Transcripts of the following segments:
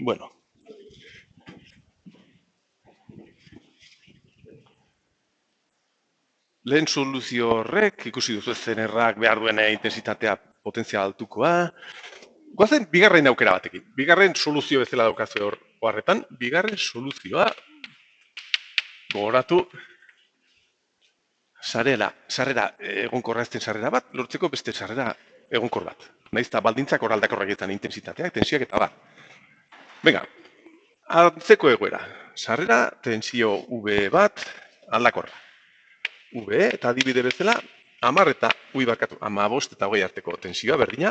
Bueno, lehen soluzio horrek, ikusi duzu zenerrak behar duen intensitatea potentzia altukoa. Goazen, bigarren aukera batekin. Bigarren soluzio bezala daukazue hor oharretan. Bigarren soluzioa, gogoratu, sarrera egonkorra ezten sarrera bat, lortzeko beste sarrera egonkor bat. Naiz eta baldintzak hor aldakorrak izan intensitateak, tensioak eta bat. Venga, antzeko egoera. Sarrera, tensio V bat, aldakorra. V eta adibide bezala, 10 eta, 15 eta 20 arteko tensioa berdina,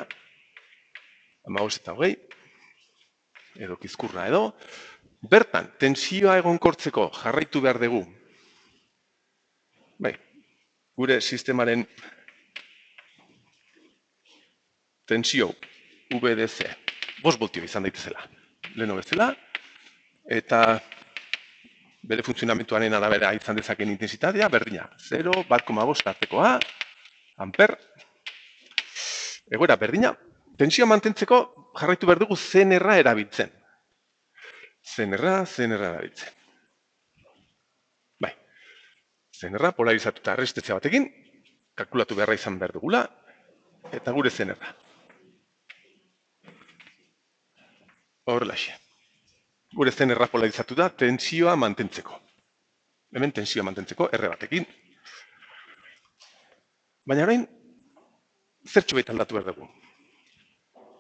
15 eta 20, edo kizkurra edo, bertan, tensioa egonkortzeko jarraitu behar dugu, bai, gure sistemaren tensio VDC, 5 voltio izan daitezela, leheno bezala, eta bere funtzionamentuaren arabera izan dezaken intensitatea, berdina, 0, 1,5 artekoa, amper, egoera berdina, tensioa mantentzeko jarraitu behar dugu CNR erabiltzen. CNR erabiltzen. Bai, CNR polarizatuta erresistentzia batekin, kalkulatu beharra izan behar dugula, eta gure CNR. Horrelaxe. Gure CNR polarizatu da tensioa mantentzeko. Hemen tensioa mantentzeko R batekin. Baina orain, zertxo baita aldatu behar dugu.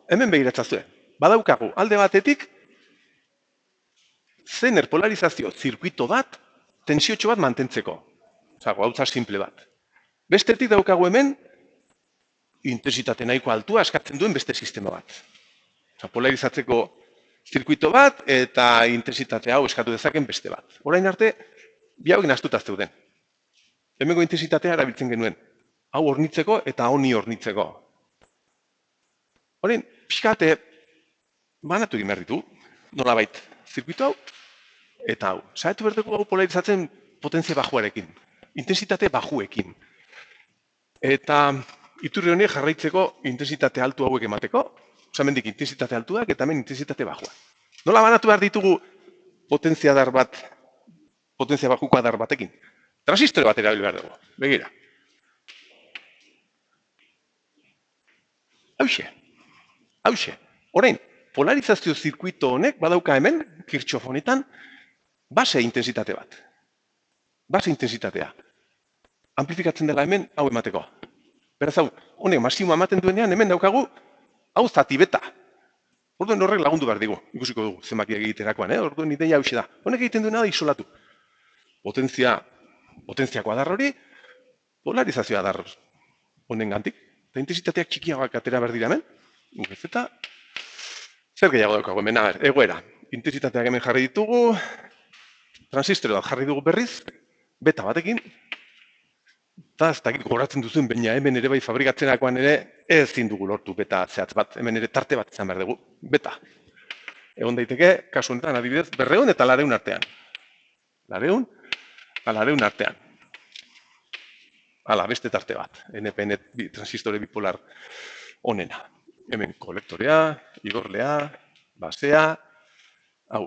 Hemen begiratzazue, badaukagu alde batetik zener polarizazio zirkuito bat, tensiotxo bat mantentzeko. Zago, hau simple bat. Bestetik daukagu hemen, intensitate nahiko altua eskatzen duen beste sistema bat. Polarizatzeko zirkuito bat eta intensitate hau eskatu dezaken beste bat. Orain arte, bi hauek nahastuta zeuden. Hemengo intensitatea erabiltzen genuen. Hau hornitzeko eta honi hornitzeko. Orain, pixkate, banatu egin behar ditu, nolabait, zirkuito hau, eta hau. Saetu behar dugu hau polarizatzen potentzia bajuarekin, intensitate bajuekin. Eta iturri honi jarraitzeko intensitate altu hauek emateko, zamendik intensitate altuak eta hemen intensitate bajuak. Nola banatu behar ditugu potentzia bajuko adar batekin? Transistore bat erabil behar dugu, begira. Hauxe. Orain, polarizazio zirkuito honek badauka hemen, Kirchhoff honetan, base intensitate bat. Base intensitatea. Amplifikatzen dela hemen, hau emateko. Beraz hau, honek masimoa ematen duenean, hemen daukagu, hau zati beta. Orduen horrek lagundu behar digu, ikusiko dugu, zenbaki egiterakoan, orduen ideia hauxe da. Honek egiten duena da isolatu. Potentziako adar hori, polarizazio adar honen gantik. Eta intensitateak txikiagoak atera behar dira hemen. Eta zer gehiago daukago hemen, egoera. Intensitateak hemen jarri ditugu, transistore bat jarri dugu berriz, beta batekin, eta ez dakit gogoratzen duzuen, baina hemen ere bai fabrikatzerakoan ere ezin dugu lortu beta zehatz bat, hemen ere tarte bat izan behar dugu, beta. Egon daiteke, kasu honetan adibidez, 200 eta 400 artean. 400 eta 400 artean. Hala, beste tarte bat, NPN transistore bipolar honena. Hemen kolektorea, igorlea, basea, hau,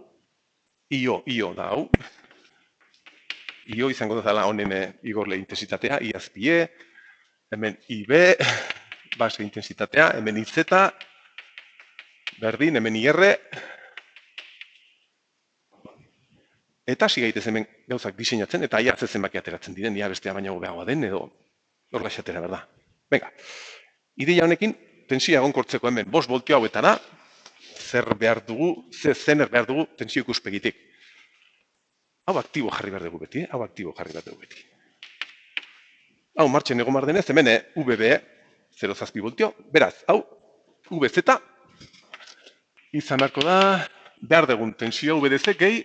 IO da hau. IO izango dezala honen igorle intensitatea, Iazpie, hemen IB, base intensitatea, hemen IZ, berdin, hemen IR, eta hasi gaitez hemen gauzak diseinatzen, eta ia zenbaki ateratzen diren, ia bestea baina hobeagoa den, edo horla xatera, berda. Venga, ideia honekin, tensioa egonkortzeko hemen 5 voltio hauetara, zener behar dugu tensio ikuspegitik. Hau aktibo jarri behar dugu beti, Hau martxen egon behar denez, hemen VB, 0,7 voltio, beraz, hau, VZ, izan beharko da, behar dugun tensio VDC gehi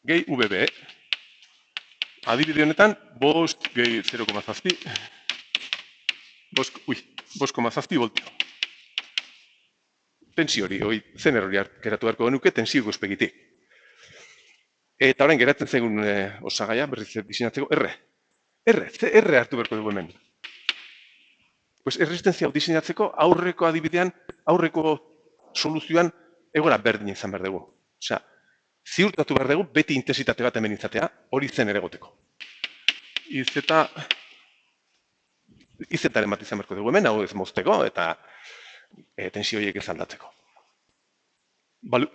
VB. Adibide honetan, 5 gehi 0,7, 5,7 voltio. Tensio hori, zener hori geratu beharko genuke, tensio ikuspegitik. Eta orain geratzen zaigun osagaia, berriz diseinatzeko, R hartu beharko dugu hemen. Erresistentzia hau diseinatzeko aurreko adibidean, aurreko soluzioan, egora berdin izan behar dugu. Osea, ziurtatu behar dugu beti intensitate bat hemen izatea, hori zen ere goteko. Izetaren bat izan beharko dugu hemen, hau ez mozteko, eta tensio horiek ez aldatzeko. Balu.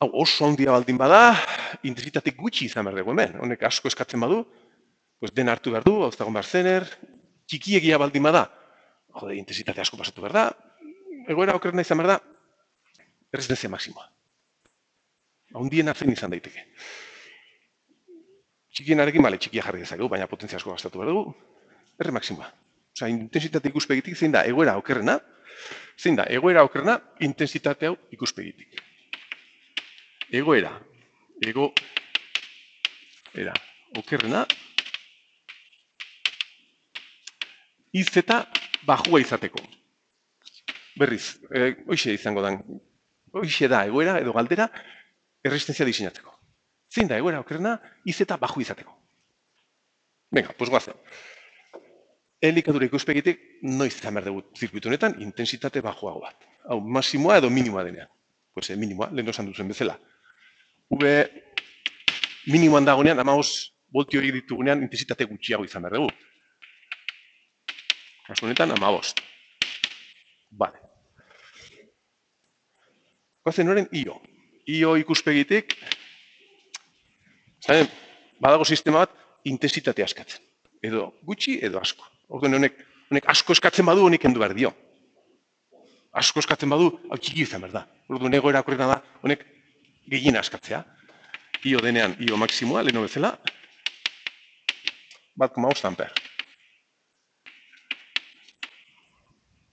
Hau oso handia baldin bada, intensitate gutxi izan behar dugu hemen. Honek asko eskatzen badu, pues den hartu behar du, hau zagon behar zener, txikiegia baldin bada, jode, intensitate asko pasatu behar da, egoera okerrena izan behar da, erresistentzia maksimoa. Handiena zein izan daiteke. Txikienarekin, bale, txikia jarri dezakegu, baina potentzia asko gastatu behar dugu, erre maksimoa. Osea, intensitate ikuspegitik zein da egoera okerrena, intensitate hau ikuspegitik. Egoera okerrena, izeta bajua izateko. Berriz, hoxe izango da, hoxe da egoera edo galdera erresistentzia diseinatzeko. Zein da egoera okerrena, izeta baju izateko. Venga, pues guazen. Elikadura ikuspegitik, noiz izan behar dugu zirkuitu honetan, intensitate bajuago bat. Hau, maximoa edo minimoa denean. Pues minimoa, lehen esan duzen bezala. Minimoan dagoenean, 15 voltio horiek ditugunean, intensitate gutxiago izan behar dugu. Kasu honetan, 15. Vale. Goazen noren, io. Io ikuspegitik, badago sistema bat, intensitatea askatzen. Edo gutxi, edo asko. Orduan honek asko eskatzen badu, honek kendu behar dio. Asko eskatzen badu, hau txiki izan behar da. Orduan egoera okerrena da, honek gehiena askatzea. Io denean, io maksimoa, leheno bezala, 1,5 amper.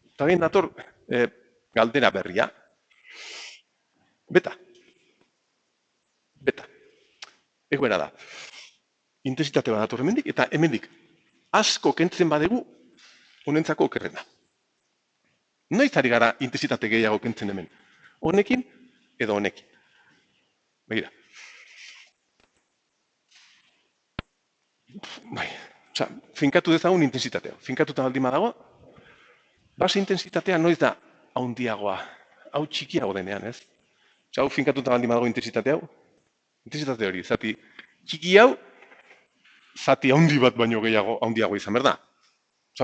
Eta behin dator, galdera berria. Beta. Egoera da. Intensitate bat dator hemendik, eta hemendik asko kentzen badegu, honentzako okerrena. Noiz ari gara intensitate gehiago kentzen hemen? Honekin edo honekin. Begira. Finkatu dezagun intensitatea. Finkatuta baldin badago, base intensitatea noiz da handiagoa, hau txikiago denean, ez? Hau finkatuta baldin badago intensitate hau, intensitate hori, zati txiki hau, zati handi bat baino gehiago handiago izan behar da.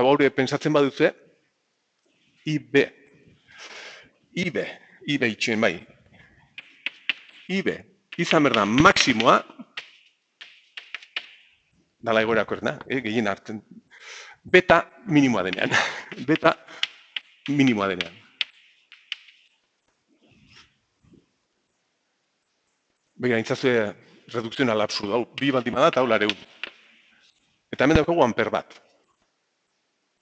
Hori pensatzen badutze, IB itxuen bai. IB izan behar da maksimoa, dala egoera okerrena, gehien hartzen. Beta minimoa denean. Begira, intzazue redukzional absurdo, hau, bi baldin bada eta hau lareun. Eta hemen daukagu amper bat.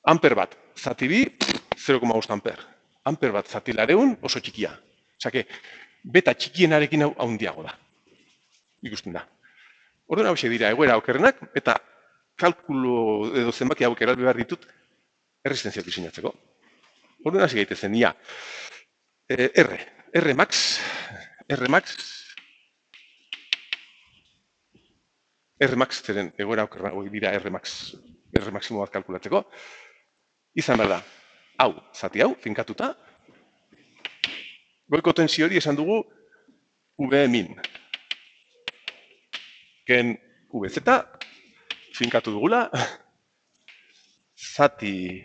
Amper bat, zati bi, 0,5 amper. Amper bat, zati lareun, oso txikia. Osake, beta txikienarekin hau handiago da. Ikusten da. Orduan hau dira egoera okerrenak, eta kalkulo edo zenbaki hauek eralbi behar ditut erresistentzia diseinatzeko. Orduan hasi gaitezen, ia. R max, zeren egoera okerra, hori dira R maximo bat kalkulatzeko. Izan behar da, hau, zati hau, finkatuta. Goiko tensio hori esan dugu V min. Gen VZ, finkatu dugula. Zati,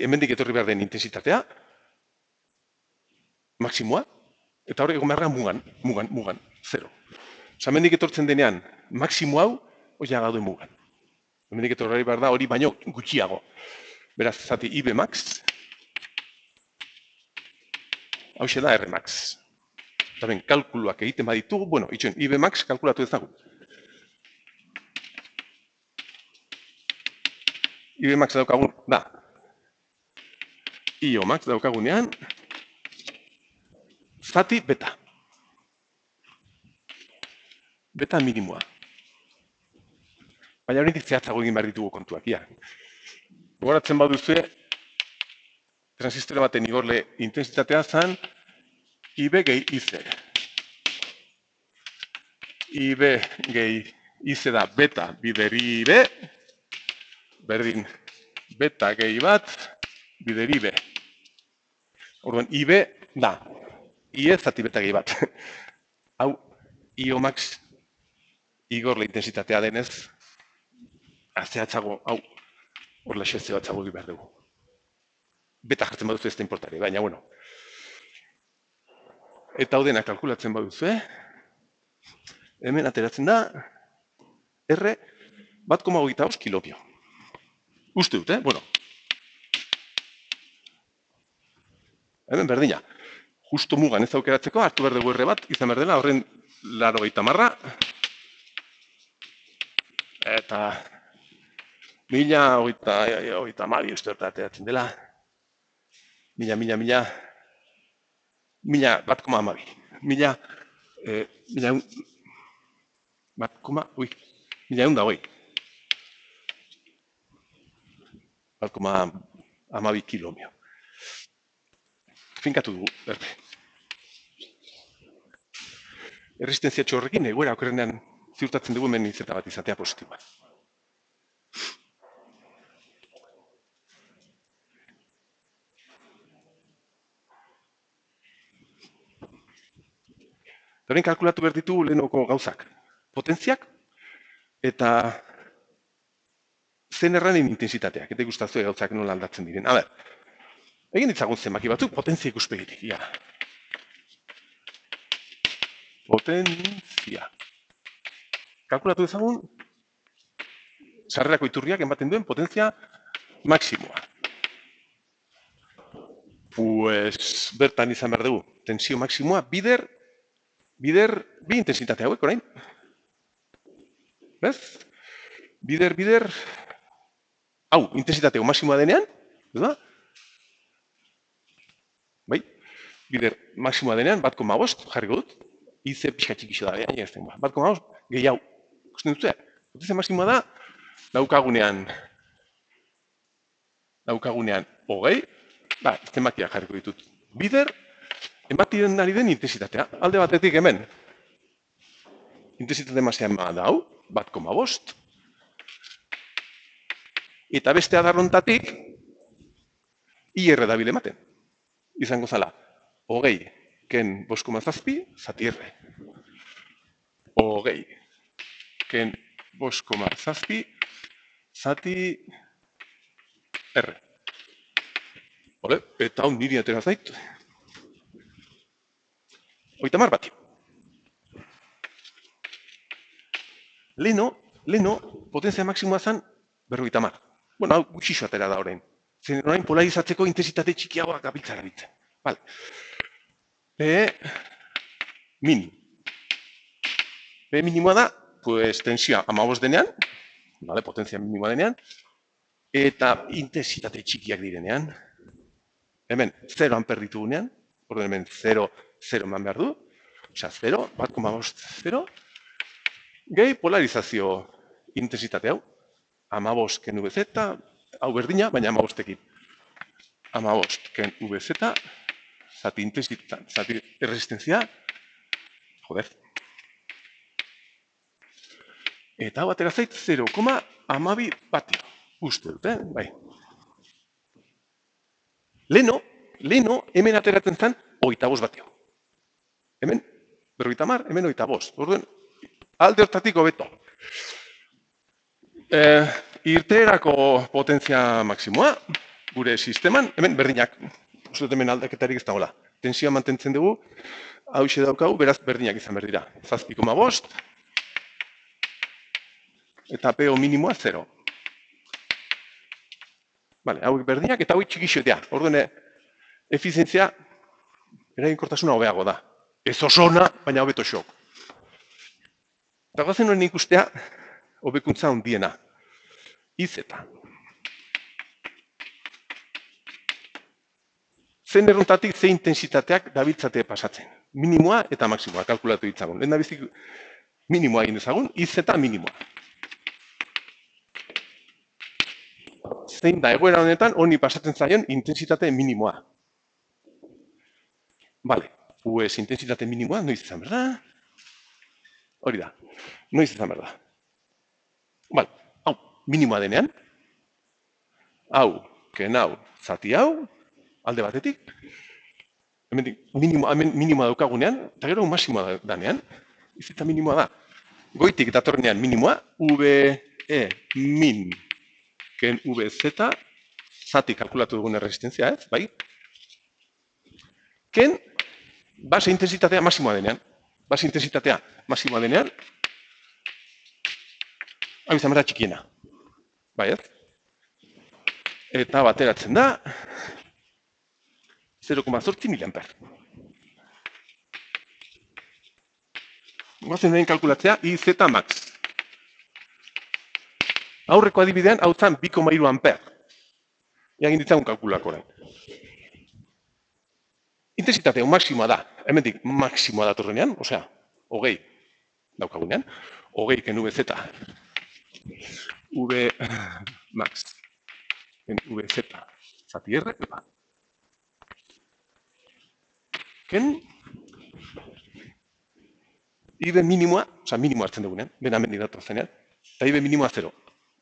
hemendik etorri behar den intensitatea, maksimoa, eta hori egon beharra mugan, 0. Osa, hemendik etortzen denean, maksimo hau, hori agadu mugan. Hemendik etorri behar da hori baino gutxiago. Beraz, zati IB max, hau da R max. Eta ben, kalkuluak egiten baditugu, bueno, itxoen, IB max kalkulatu ezagun. IB max daukagun, da. IO max daukagunean, zati beta. Beta minimoa. Baina hori zehatzago egin behar ditugu kontuak, ia. Gogoratzen baduzue, transistore baten igorle intensitatea zan, IB gehi IZ. IB gehi IZ da beta bideri IB, berdin beta gehi bat bideri IB. Orduan, IB da, IE zati beta gehi bat. Hau, IO max igorle intensitatea denez, zehatzago, hau, horla zehatzago egin behar dugu. Beta jartzen baduzu ez da importari, baina, bueno. Eta hau dena kalkulatzen baduzu, hemen ateratzen da, R, 1,25 kilopio. Uste dut, bueno. Hemen berdina. Justo mugan ez aukeratzeko, hartu behar dugu R bat, izan behar dela, horren 80 eta 1032 uste dut ateratzen dela. 1000, 1,12. 1,12 kilomio. Finkatu dugu, berde. Erresistentzia txorrekin, egoera okerrenean ziurtatzen dugu hemen izeta bat izatea positiboa. Horren kalkulatu behar ditugu lehenoko gauzak. Potentziak eta zen erranen intensitateak. Eta ikustazue gauzak nola aldatzen diren. A ber, egin ditzagun zenbaki batzuk potentzia ikuspegitik. Ja. Potentzia. Kalkulatu dezagun, sarrerako iturriak ematen duen potentzia maksimoa. Pues bertan izan behar dugu. Tensio maksimoa bider bi intensitate hauek orain. Bez? Bider, hau, intensitateo maksimoa denean, da? Bai? Bider maksimoa denean, 1,5 jarriko dut. IC pixka txikixo da, baina ez dengoa. 1,5 gehiago. Ikusten dut, potentzia maksimoa da, daukagunean 20, zenbakiak jarriko ditut. Bider, ematen ari den intensitatea. Alde batetik hemen, intensitate maksimoa da hau, 1,5. Eta beste adarrontatik, IR dabil ematen. Izango zala, 20 ken 5,7 zati R. 20 ken 5,7 zati R. Hore, eta hau niri atera zait. 30 bat. Leno, potentzia maksimoa zen 50. Bueno, hau gutxixo atera da orain. Zen orain polarizatzeko intensitate txikiagoak gabiltza gabitzen. Vale. Mini. Minimoa da, pues tensioa 15 denean, vale, potentzia minimoa denean, eta intensitate txikiak direnean. Hemen 0 amper ditugunean, orduan hemen 0 eman behar du, osea 0, 1,5, 0, gehi polarizazio intensitate hau, 15 ken VZ, hau berdina, baina 15-ekin. 15 ken VZ, zati intensitate, zati erresistentzia, joder. Eta hau atera zait 0,12 batio. Uste dut, bai. Leno, hemen ateratzen zen 25 batio. Hemen, 50, hemen 25. Orduan, alde hortatik hobeto. Irteerako potentzia maksimoa, gure sisteman, hemen berdinak. Uste dut hemen aldaketarik ez dagoela. Tensioa mantentzen dugu, hau xe daukagu, beraz berdinak izan berdira. 7,5 eta PO minimoa 0. Vale, hauek berdinak eta hauek txikixoetea. Orduan, efizientzia, eraginkortasuna hobeago da. Ez oso ona, baina hobeto xok. Eta goazen horren ikustea, hobekuntza handiena. IZ. Zen errontatik ze intensitateak dabiltzate pasatzen. Minimoa eta maksimoa, kalkulatu ditzagun. Lehen da bizik minimoa egin dezagun, IZ minimoa. Zein da egoera honetan, honi pasatzen zaion intensitate minimoa. Vale, pues intensitate minimoa, noiz izan berda? Hori da, noiz izan berda. Vale, hau, minimoa denean. Hau, ken hau, zati hau, alde batetik. hemen minimoa daukagunean, eta gero maximoa danean. IZ minimoa da. Goitik datorrenean minimoa, VE min ken VZ, zati kalkulatu dugun resistentzia, ez, bai? Ken base intensitatea maximoa denean. Base intensitatea maximoa denean, hau izan behar txikiena. Bai, ez? Eta bateratzen da 0,8 miliamper. Guazen nahin kalkulatzea IZ max. Aurreko adibidean hau zan 2,3 amper. Egin ditzagun kalkulak orain. Intensitatea maximoa da. Hemendik maximoa datorrenean, osea, hogei daukagunean. Hogei ken VZ. V max. Ken VZ. Zati R. Ken IB minimoa, osea, minimoa hartzen dugunean, bena hemen datorzenean. Eta IB minimoa 0.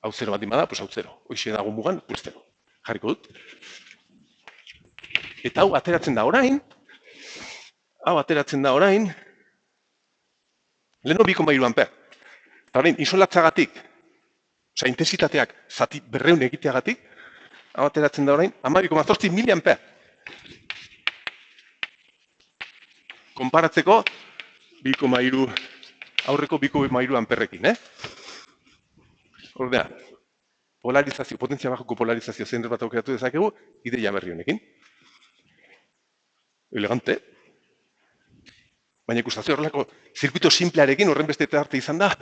Hau 0 bat imada, pues hau 0. Hoxe dago mugan, pues 0. Jarriko dut. Eta hau ateratzen da orain, leheno 2,3 amper. Eta orain, isolatzagatik, osea, intensitateak zati 200 egiteagatik, hau ateratzen da orain, 12,8 miliamper. Konparatzeko, 2,3, aurreko 2,3 amperrekin, Ordea, polarizazio, potentzia bajoko polarizazio zentro bat aukeratu dezakegu, ideia berri honekin. Elegante. Baina ikustazio horrelako zirkuito simplearekin horren beste arte izan da,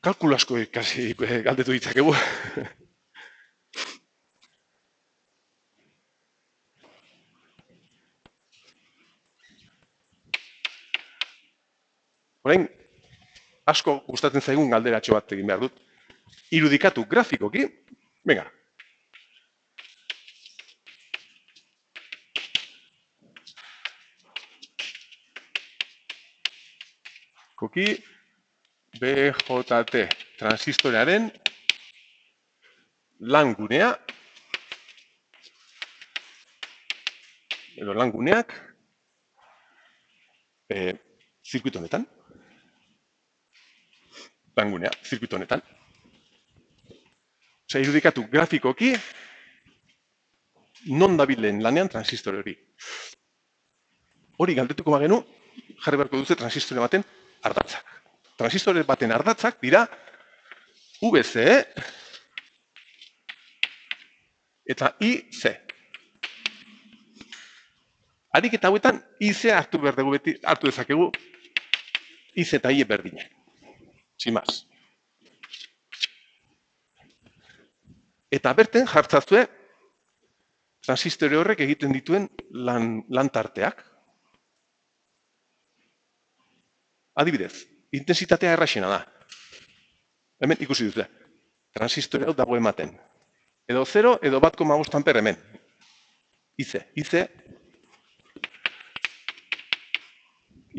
kalkulu asko ikasi galdetu ditzakegu. Orain, asko gustatzen zaigun galderatxo bat egin behar dut. Irudikatu grafikoki, venga. Koki BJT transistorearen langunea, edo languneak, zirkuito honetan. Langunea, zirkuito honetan. Osea, irudikatu grafikoki, non dabilen lanean transistore hori. Hori galdetuko bagenu, jarri beharko duze transistore baten ardatzak. Transistore baten ardatzak dira VCE eta IC. Ariketa hauetan IC hartu behar dugu beti, hartu dezakegu IC eta I berdinak. Sin más. Eta berten jartzazue transistore horrek egiten dituen lan tarteak. Adibidez, intensitatea erraxena da. Hemen ikusi dute. Transistore hau dago ematen. Edo 0, edo 1,5 amper hemen. IC.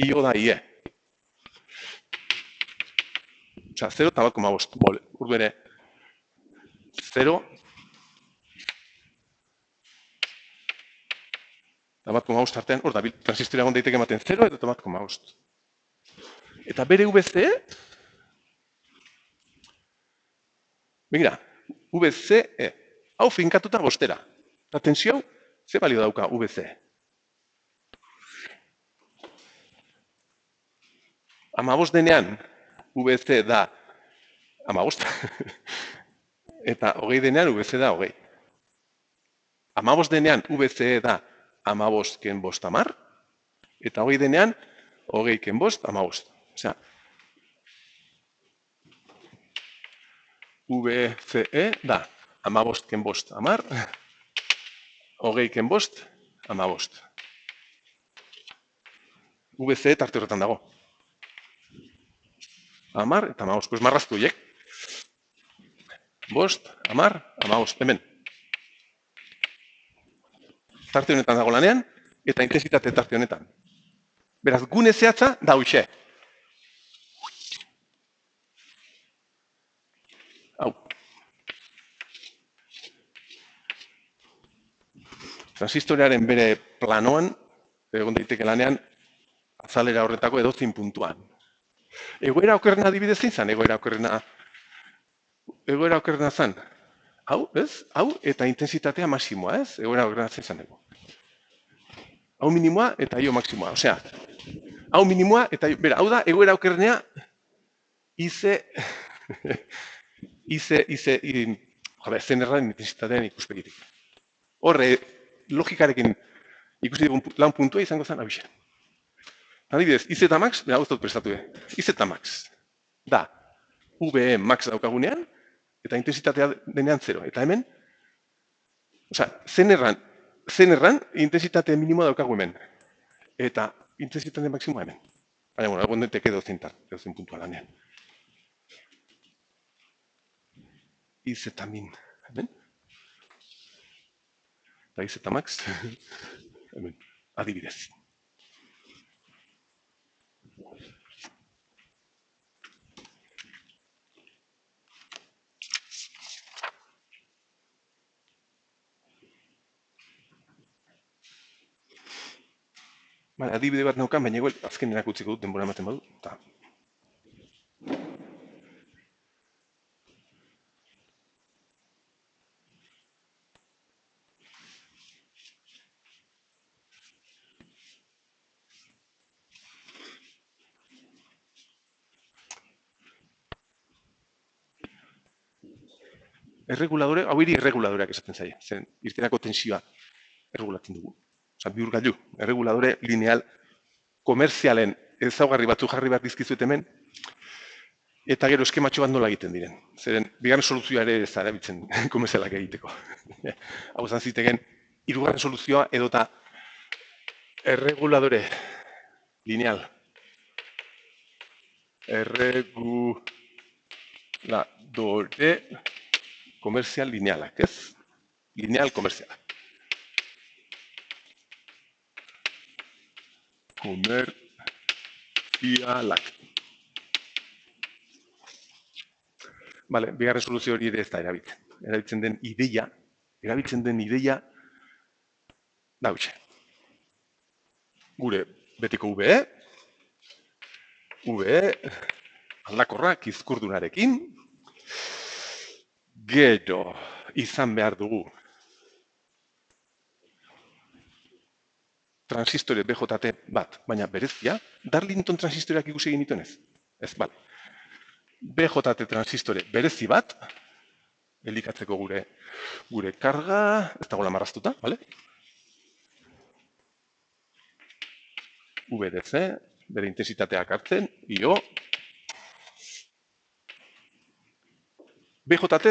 IO da IE. Osea, 0 eta 1,5. Urbere 0 eta 1,5 artean, hor da, transistorea egon daiteke ematen 0 eta 1,5. Eta bere VCE, begira, VCE, hau finkatuta bostera. Eta tensio hau, ze balio dauka VCE? 15 denean, VC da 15. Eta 20 denean, VC da 20. 15 denean, VCE da 15 ken bost 10, eta 20 denean, 20 ken bost 15. Osea, VCE da 15 ken bost 10, 20 ken bost 15. VCE tarte horretan dago. 10 eta 15, pues marraztu hiek. Bost, 10, 15, hemen. Tarte honetan dago lanean, eta intensitate tarte honetan. Beraz, gune zehatza da hoxe. Hau. Transistorearen bere planoan, egon daiteke lanean azalera horretako edozein puntuan. Egoera okerrena adibidez zein zen, egoera okerrena zen. Hau, ez? Hau eta intensitatea maximoa, ez? Egoera okerrena zein zen ego. Hau minimoa eta io maximoa. Osea, hau minimoa eta, bera, hau da, egoera okerrenea zen erran intensitatean ikuspegitik. Horre, logikarekin ikusi dugun lan puntua izango zen abixen. Adibidez, IZ max, bera, hau dut prestatu IZ max da, VE max daukagunean, eta intensitatea denean 0. Eta hemen, osea, zen erran intensitate minimoa daukagu hemen. Eta intensitate maksimoa hemen. Baina, bueno, egon daiteke edozein puntua lanean. IZ min hemen. Eta IZ max hemen, adibidez. Adibide bat naukan, baina azkenenak utziko dut denbora ematen badu. Erreguladore, hau irreguladoreak esaten zaie. Zen, irtenako tensioa erregulatzen dugu. Osa, bihurgailu, erreguladore lineal komerzialen ezaugarri batzu jarri behar dizkizuet hemen, eta gero eskematxo bat nola egiten diren. Zeren, bigarren soluzioa ere ez arabitzen komerzialak egiteko. Hau zan zitegen, hirugarren soluzioa edota erreguladore lineal. Erreguladore komerzial linealak, ez? Lineal komerzialak. Komerzialak. Bale, bigarren soluzio hori ere ez da erabiltzen. Erabiltzen den ideia, da hutxe. Gure betiko VE, aldakorrak izkurdunarekin, gero izan behar dugu transistore BJT bat, baina berezia, Darlington transistoreak ikusi egin dituen ez? Ez, bale. BJT transistore berezi bat, elikatzeko gure karga, ez dagoela marraztuta, bale? VDC, bere intensitateak hartzen, IO, BJT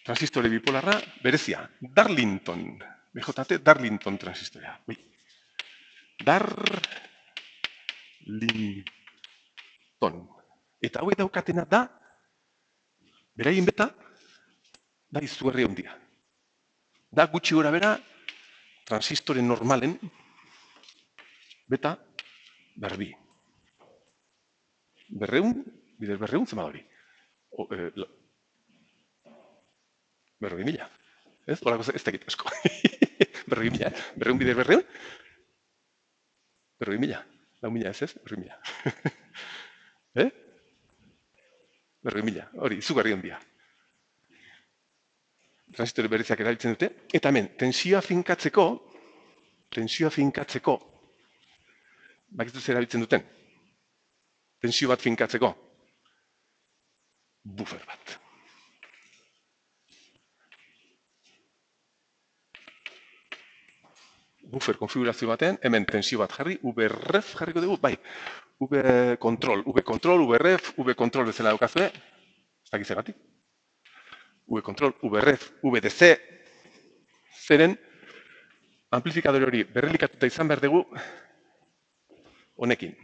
transistore bipolarra berezia, Darlington, BJT Darlington transistorea. Darlington. Eta hau daukatena da, beraien beta, da izugarri handia. Da gutxi gora bera, transistore normalen, beta, berbi. Berreun zema hori. 40.000. Ez? Horako ez dakit asko. 40.000, berreun bider berreun? 40.000. 4.000 ez ez? 40.000. 40.000, hori, izugarri handia. Transistore bereziak erabiltzen dute. Eta hemen, tensioa finkatzeko, bakizu zer erabiltzen duten? Tensio bat finkatzeko, buffer bat. Buffer konfigurazio batean, hemen tensio bat jarri, VREF jarriko dugu, bai, V-control, VREF, V-control bezala daukazue, ez dakiz egatik. V-control, VREF, VDC, zeren, amplifikadore hori berrelikatuta izan behar dugu, honekin,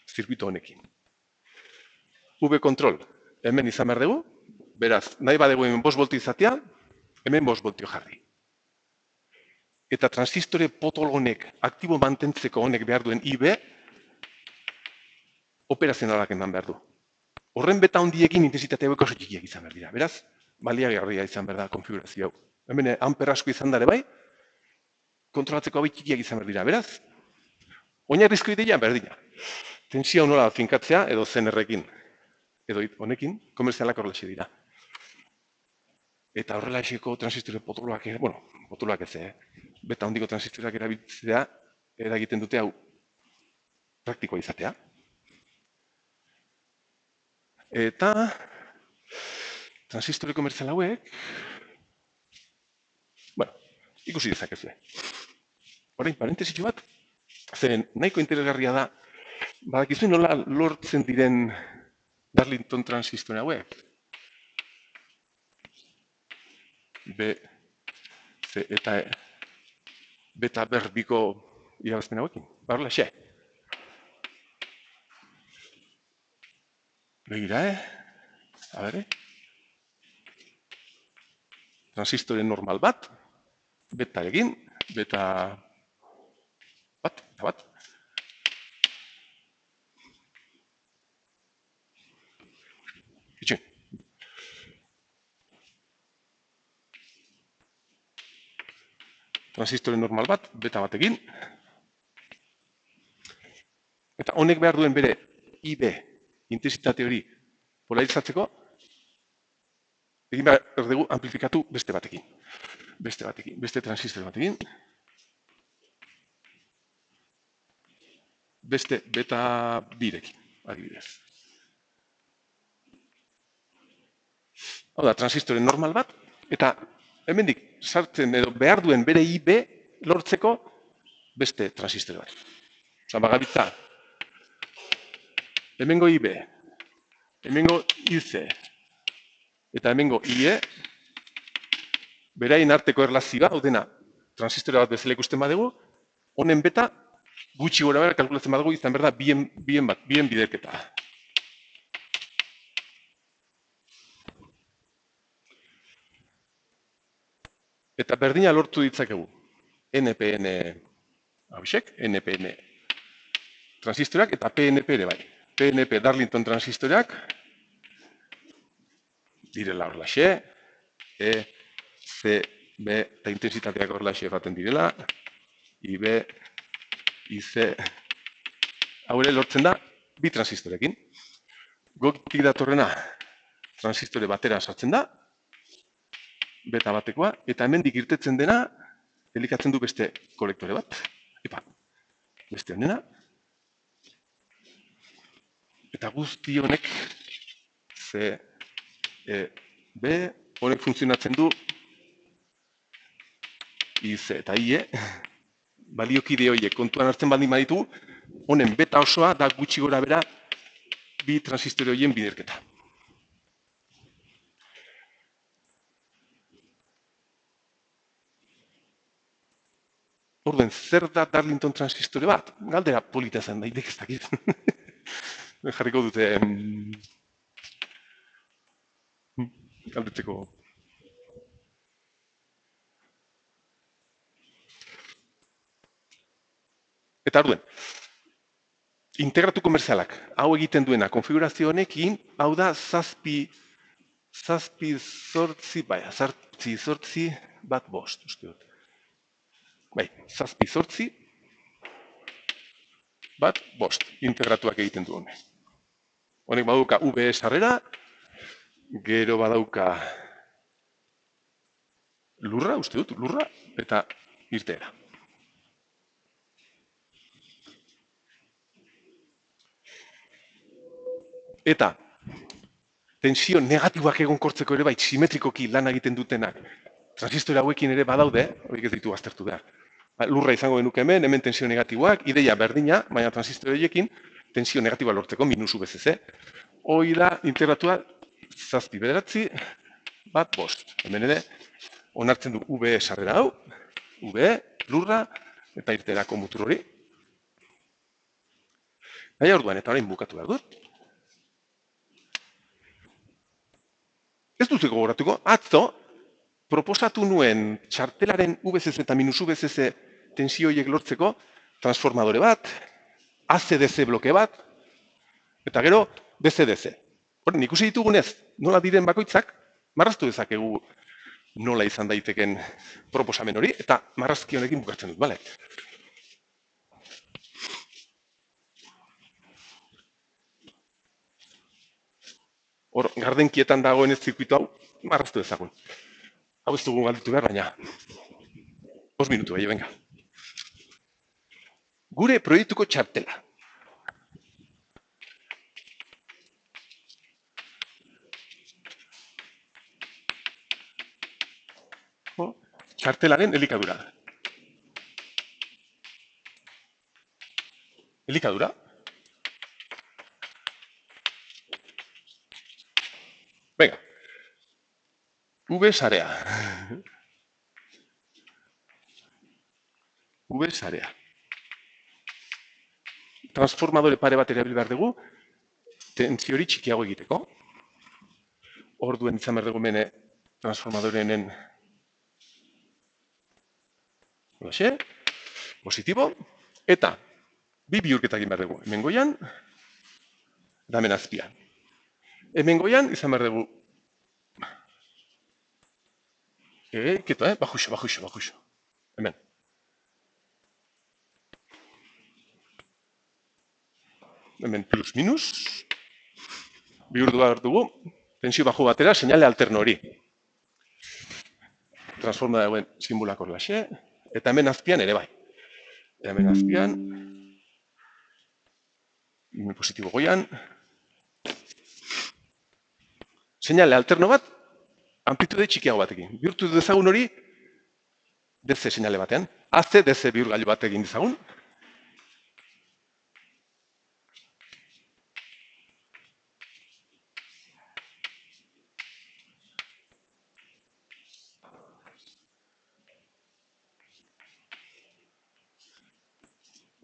zirkuito honekin. V-control, hemen izan behar dugu, beraz, nahi badegu hemen 5 voltio izatea, hemen 5 voltio jarri. Eta transistore potol honek, aktibo mantentzeko honek behar duen IB, operazionalak eman behar du. Horren beta hondiekin intensitatea oso txikiak izan behar dira. Beraz, baliagarria izan behar da konfigurazio hau. Hemen amper asko izan dare bai, kontrolatzeko hauek txikiak izan behar dira. Beraz, oinarrizko ideia berdina. Tentsioa nola finkatzea edo CNR-ekin. Edo honekin, komerzialak horrelaxe dira. Eta horrelaxeko transistore potoloak, potoloak ez, beta handiko transistoreak erabiltzea, eragiten dute hau praktikoa izatea. Eta transistore komerzial hauek, ikusi dezakezue. Orain, parentesitxo bat, zeren nahiko interesgarria da, badakizu nola lortzen diren Darlington transistore hauek? B, C eta E, beta berbiko irabazpen hauekin. Barla, xe. Begira, a bere. Transistore normal bat, beta egin, beta bat, eta bat. Itxen. Transistore normal bat, beta bat egin. Eta honek behar duen bere IB, intensitate hori polarizatzeko, egin behar dugu amplifikatu beste batekin. Beste transistore batekin. Beste beta birekin, adibidez. Hau da, transistore normal bat, eta hemendik sartzen edo behar duen bere IB lortzeko beste transistore bat. Osa, bagabitza, hemengo IB, hemengo IC, eta hemengo IE, beraien arteko erlazioa, hau dena, transistore bat bezala ikusten badugu, honen beta, gutxi gora bera kalkulatzen badugu, izan berda, bien biderketa. Eta berdina lortu ditzakegu. NPN abisek, NPN transistoreak eta PNP ere bai. PNP Darlington transistoreak direla horlaxe, E, C, B eta intensitateak horlaxe erraten direla, IB, IC, hau ere lortzen da bi transistorekin. Gotik datorrena transistore batera sartzen da, beta batekoa, eta hemendik irtetzen dena, elikatzen du beste kolektore bat. Epa, beste honena. Eta guzti honek, C, E, B, honek funtzionatzen du IC eta IE, baliokide horiek kontuan hartzen baldin baditu, honen beta osoa da gutxi gora bera bi transistore horien biderketa. Orduen, zer da Darlington transistore bat? Galdera polita zen daiteke ez dakit. Jarriko dute galdetzeko. Eta orduen, integratu komerzialak, hau egiten duena konfigurazio honekin, hau da zazpi zortzi bat bost, uste dut. Bai, zazpi zortzi bat bost, integratuak egiten du honek. Honek badauka VE sarrera, gero badauka lurra, uste dut, lurra, eta irteera. Eta tensio negatiboak egonkortzeko ere bai, simetrikoki lan egiten dutenak, transistore hauekin ere badaude, horiek ez ditu aztertu behar. Lurra izango genuke hemen tensio negatiboak, ideia berdina, baina transistore horiekin tensio negatiboa lortzeko, minusu BCC. Hoi da integratua zazpi bederatzi, bat bost. Hemen ere, onartzen du VE sarrera hau, VE, lurra, eta irterako mutur hori. Gaia orduan, eta orain bukatu behar dut. Ez duzu gogoratuko, atzo, proposatu nuen txartelaren VCC eta minusu BCC tensioiek lortzeko transformadore bat, ACDC bloke bat, eta gero DCDC. Horren, ikusi ditugunez, nola diren bakoitzak, marraztu dezakegu nola izan daiteken proposamen hori, eta marrazki honekin bukatzen dut, bale? Hor, gardenkietan dagoen ez zirkuitu hau, marraztu ezagun. Hau ez dugu galditu behar, baina 5 minutu, venga. Gure proiektuko txartela. Txartelaren elikadura. Elikadura. Venga. V-sarea. V-sarea. Transformadore pare bat erabil behar dugu, tentsio hori txikiago egiteko. Orduen izan behar dugu mene transformadorenen positibo, eta bi bihurketak egin behar dugu. Hemen goian, eta hemen azpian. Hemen goian izan behar dugu keto, bajuxo. Hemen. Hemen plus minus. Bihurtu behar dugu, tensio baju batera, seinale alterno hori. Transforma dagoen simbolak hor laxe, eta hemen azpian ere bai. Hemen azpian, hemen positibo goian, seinale alterno bat, amplitude txikiago batekin. Bihurtu dezagun hori, DC seinale batean. AC, DC bihurgailu batekin dezagun.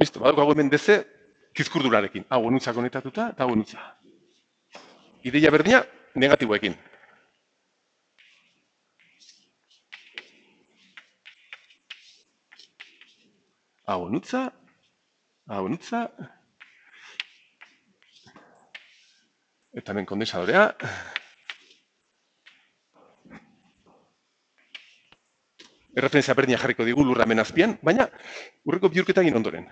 Listo, badukago hemen DC kizkurdurarekin. Hau onutza konektatuta eta hau onutza. Ideia berdina negatiboekin. Hau onutza. Eta hemen kondensadorea. Erreferentzia berdina jarriko digu lurra hemen azpian, baina urreko bihurketa egin ondoren.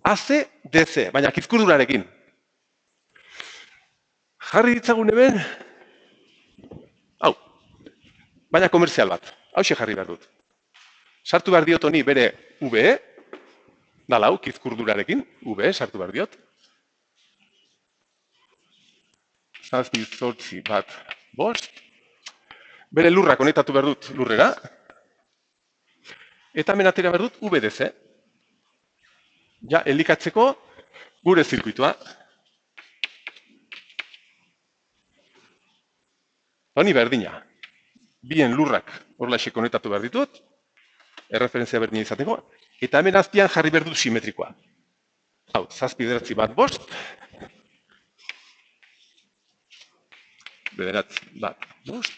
AC, DC, baina kizkurdurarekin. Jarri ditzagun hemen, hau, baina komerzial bat. Hauxe jarri behar dut. Sartu behar diot honi bere VE, dala hau, kizkurdurarekin, VE sartu behar diot. 7 bat, 5. Bere lurra konektatu behar dut lurrera. Eta hemen atera behar dut VDC. Ja, elikatzeko gure zirkuitua. Honi berdina. Bien lurrak horlaxe konektatu behar ditut. Erreferentzia berdina izateko. Eta hemen azpian jarri behar dut simetrikoa. Hau, 7 bat, 5. 9 bat, 5.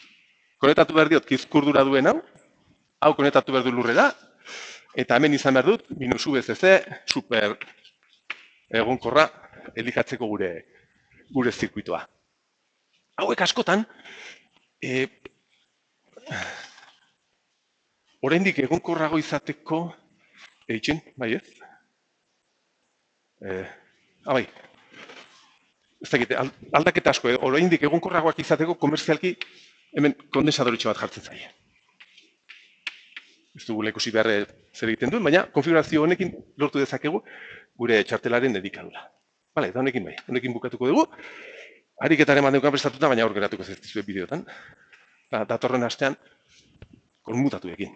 Konektatu behar diot kizkurdura duen hau. Hau konektatu behar du lurrera. Eta hemen izan behar dut, minus VCC, super egonkorra, elikatzeko gure zirkuitoa. Hauek askotan, oraindik egonkorrago izateko, eitzen, bai ez? Bai, ez dakit, aldaketa asko, oraindik egonkorragoak izateko komerzialki hemen kondensadoritxo bat jartzen zaie. Ez dugu ikusi behar zer egiten duen, baina konfigurazio honekin lortu dezakegu gure txartelaren dedikadura. Bale, eta honekin bai, honekin bukatuko dugu. Ariketaren mandeukan prestatuta, baina hor geratuko zertizue bideotan. Datorren astean, konmutatu ekin.